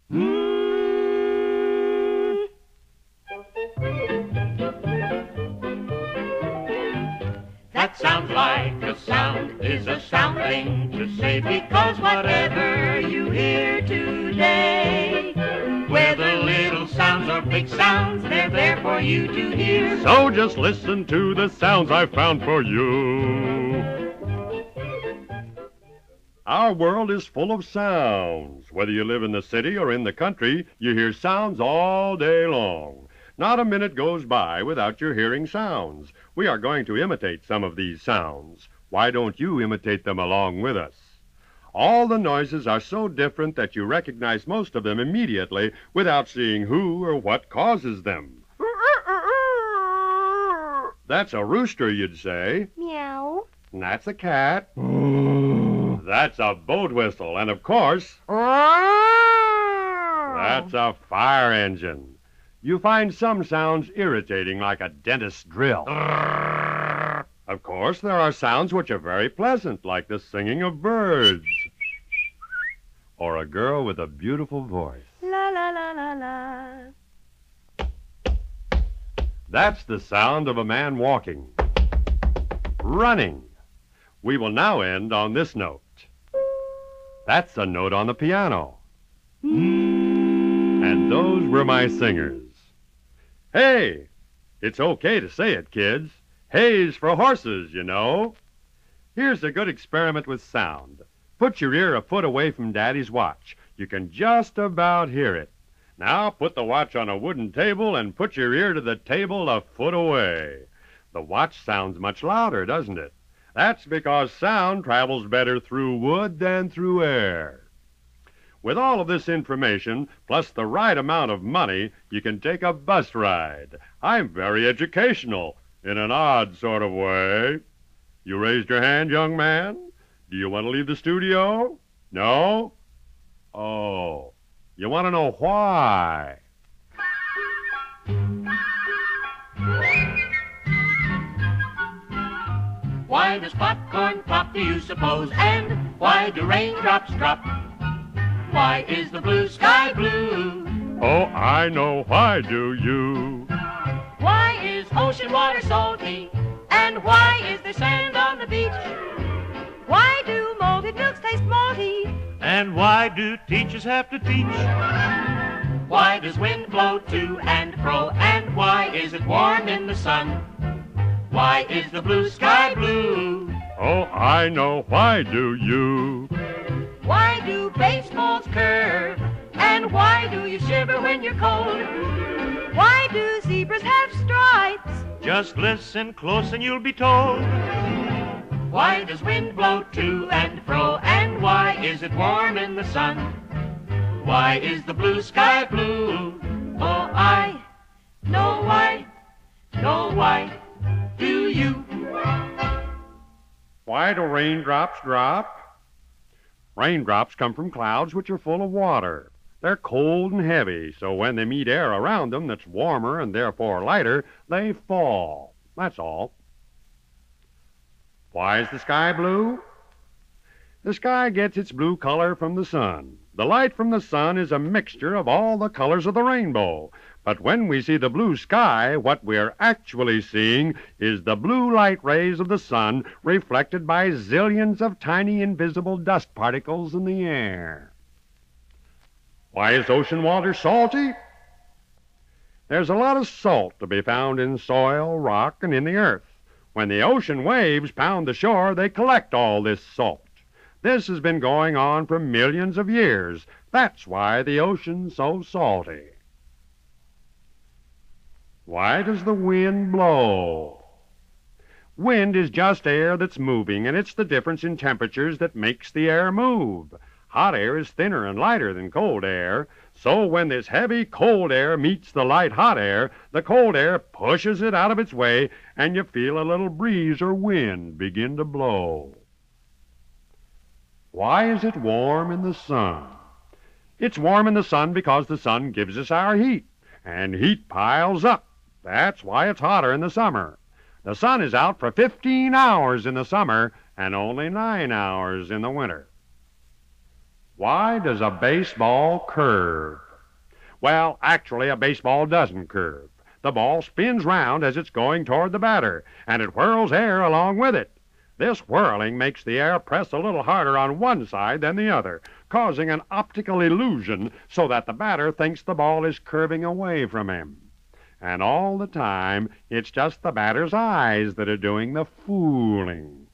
That sounds like a sound is a sound thing to say, because whatever you hear today, whether little sounds or big sounds, they're there for you to hear. So just listen to the sounds I've found for you. Our world is full of sounds. Whether you live in the city or in the country, you hear sounds all day long. Not a minute goes by without your hearing sounds. We are going to imitate some of these sounds. Why don't you imitate them along with us? All the noises are so different that you recognize most of them immediately without seeing who or what causes them. That's a rooster, you'd say. Meow. And that's a cat. That's a boat whistle. And, of course, that's a fire engine. You find some sounds irritating, like a dentist's drill. Of course, there are sounds which are very pleasant, like the singing of birds. Or a girl with a beautiful voice. La, la, la, la, la. That's the sound of a man walking. Running. We will now end on this note. That's a note on the piano. And those were my singers. Hey, it's okay to say it, kids. Hay's for horses, you know. Here's a good experiment with sound. Put your ear a foot away from Daddy's watch. You can just about hear it. Now put the watch on a wooden table and put your ear to the table a foot away. The watch sounds much louder, doesn't it? That's because sound travels better through wood than through air. With all of this information, plus the right amount of money, you can take a bus ride. I'm very educational, in an odd sort of way. You raised your hand, young man? Do you want to leave the studio? No? Oh, you want to know why? Why does popcorn pop, do you suppose? And why do raindrops drop? Why is the blue sky blue? Oh, I know. Why do you? Why is ocean water salty? And why is there sand on the beach? Why do malted milks taste malty? And why do teachers have to teach? Why does wind blow to and fro? And why is it warm in the sun? Why is the blue sky blue? Oh, I know. Why do you? Why do baseballs curve? And why do you shiver when you're cold? Why do zebras have stripes? Just listen close and you'll be told. Why does wind blow to and fro? And why is it warm in the sun? Why is the blue sky blue? Oh, I know why. Know why do you? Why do raindrops drop? Raindrops come from clouds which are full of water. They're cold and heavy, so when they meet air around them that's warmer and therefore lighter, they fall. That's all. Why is the sky blue? The sky gets its blue color from the sun. The light from the sun is a mixture of all the colors of the rainbow. But when we see the blue sky, what we're actually seeing is the blue light rays of the sun reflected by zillions of tiny invisible dust particles in the air. Why is ocean water salty? There's a lot of salt to be found in soil, rock, and in the earth. When the ocean waves pound the shore, they collect all this salt. This has been going on for millions of years. That's why the ocean's so salty. Why does the wind blow? Wind is just air that's moving, and it's the difference in temperatures that makes the air move. Hot air is thinner and lighter than cold air, so when this heavy cold air meets the light hot air, the cold air pushes it out of its way, and you feel a little breeze or wind begin to blow. Why is it warm in the sun? It's warm in the sun because the sun gives us our heat, and heat piles up. That's why it's hotter in the summer. The sun is out for 15 hours in the summer and only 9 hours in the winter. Why does a baseball curve? Well, actually, a baseball doesn't curve. The ball spins round as it's going toward the batter, and it whirls air along with it. This whirling makes the air press a little harder on one side than the other, causing an optical illusion so that the batter thinks the ball is curving away from him. And all the time, it's just the batter's eyes that are doing the fooling.